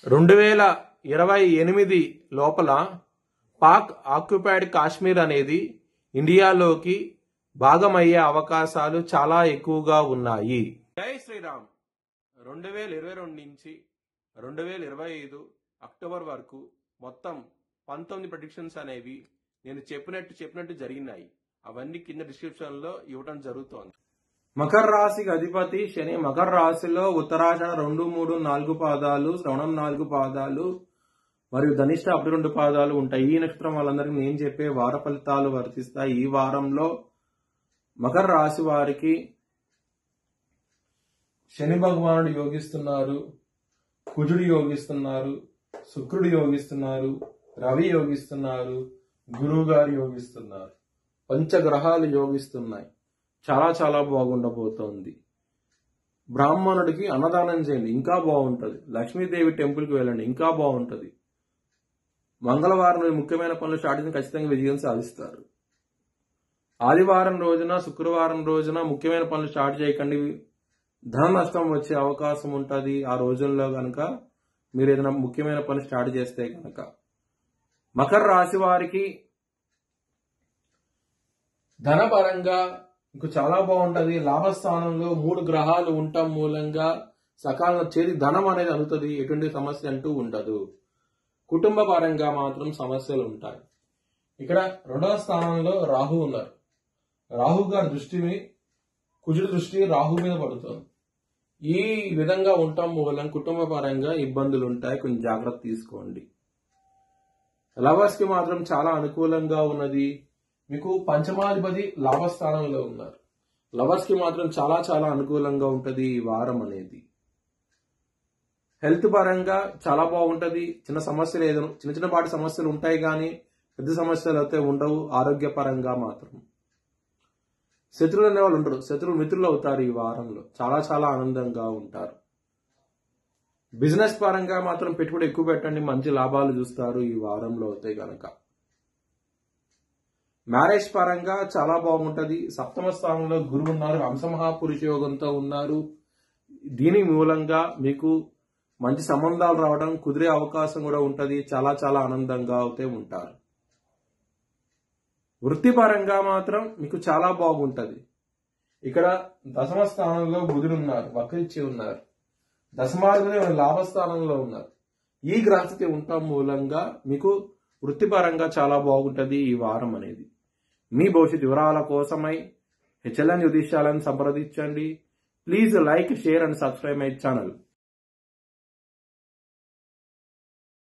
2028 లోపల పాక్ ఆక్యుపైడ్ కాశ్మీర్ అనేది ఇండియాలోకి భాగమయ్యే అవకాశాలు చాలా ఎక్కువగా ఉన్నాయి. జై శ్రీరామ్. 2022 నుంచి 2025 అక్టోబర్ వరకు మొత్తం 19 ప్రెడిక్షన్స్ అనేవి నేను చెప్పినట్టు జరిగినాయి. అవన్నీ కింద డిస్క్రిప్షన్ లో ఇవ్వడం జరుగుతోంది. మకర రాశికి అధిపతి శని మకర రాశిలో ఉత్తరాషాఢ 2, 3, 4 పాదాలు, శ్రవణం 4 పాదాలు మరియు ధనిష్ట 2 పాదాలు ఉంటాయి. ఈ నక్షత్రం వాళ్ళందరికీ నేను చెప్పే వార ఫలితాలు వర్తిస్తాయి. ఈ వారంలో మకర రాశి వారికి శని భగవానుడు యోగిస్తున్నారు, కుజుడు యోగిస్తున్నారు, శుక్రుడు యోగిస్తున్నారు, రవి యోగిస్తున్నారు, గురువు గారు యోగిస్తున్నారు. పంచగ్రహాలు యోగిస్తున్నాయి. చాలా చాలా బాగుండబోతోంది. బ్రాహ్మణుడికి అన్నదానం చేయండి, ఇంకా బాగుంటుంది. లక్ష్మీదేవి టెంపుల్కి వెళ్ళండి, ఇంకా బాగుంటుంది. మంగళవారం రోజు ముఖ్యమైన పనులు స్టార్ట్ చేసి ఖచ్చితంగా విజయం సాధిస్తారు. ఆదివారం రోజున, శుక్రవారం రోజున ముఖ్యమైన పనులు స్టార్ట్ చేయకండి, ధన నష్టం వచ్చే అవకాశం ఉంటుంది. ఆ రోజుల్లో కనుక మీరు ఏదైనా ముఖ్యమైన పని స్టార్ట్ చేస్తే కనుక. మకర రాశి వారికి ధనపరంగా ఇంకో చాలా బాగుంటది. లాభస్థానంలో 3 గ్రహాలు ఉండటం మూలంగా సకాలంలో చేరి ధనం అనేది అందుతుంది. ఎటువంటి సమస్య అంటూ ఉండదు. కుటుంబ పరంగా మాత్రం సమస్యలు ఉంటాయి. ఇక్కడ 2వ స్థానంలో రాహు ఉన్నారు. రాహు గారి దృష్టిని, కుజుడి దృష్టి రాహు మీద పడుతుంది. ఈ విధంగా ఉండటం మూలం కుటుంబ పరంగా ఇబ్బందులు ఉంటాయి. కొంచెం జాగ్రత్త తీసుకోండి. లవర్స్ కి మాత్రం చాలా అనుకూలంగా ఉన్నది. మీకు పంచమాధిపతి లాభస్థానంలో ఉన్నారు. లవర్స్ కి మాత్రం చాలా చాలా అనుకూలంగా ఉంటది ఈ వారం అనేది. హెల్త్ పరంగా చాలా బాగుంటది. చిన్నపాటి సమస్యలు ఉంటాయి కానీ పెద్ద సమస్యలు అయితే ఉండవు. ఆరోగ్య పరంగా మాత్రం శత్రువులు అనే వాళ్ళు ఉండరు. శత్రువులు మిత్రులు అవుతారు. ఈ వారంలో చాలా చాలా ఆనందంగా ఉంటారు. బిజినెస్ పరంగా మాత్రం పెట్టుబడి ఎక్కువ పెట్టండి, మంచి లాభాలు చూస్తారు ఈ వారంలో అయితే గనక. మ్యారేజ్ పరంగా చాలా బాగుంటది. 7వ స్థానంలో గురువు ఉన్నారు, హంసమహాపురుష యోగంతో ఉన్నారు. దీని మూలంగా మీకు మంచి సంబంధాలు రావడం, కుదిరే అవకాశం కూడా ఉంటది. చాలా చాలా ఆనందంగా అయితే ఉంటారు. వృత్తిపరంగా మాత్రం మీకు చాలా బాగుంటది. ఇక్కడ 10వ స్థానంలో బుధుడు ఉన్నారు, వక్రించి ఉన్నారు. దశమాధిపతి లాభస్థానంలో ఉన్నారు. ఈ గ్రహస్థితి ఉండటం మూలంగా మీకు వృత్తిపరంగా చాలా బాగుంటది ఈ వారం అనేది. మీ భవిష్యత్ వివరాల కోసమై HLN జ్యోతిష్యాలను సంప్రదించండి. Please like, share and subscribe my channel.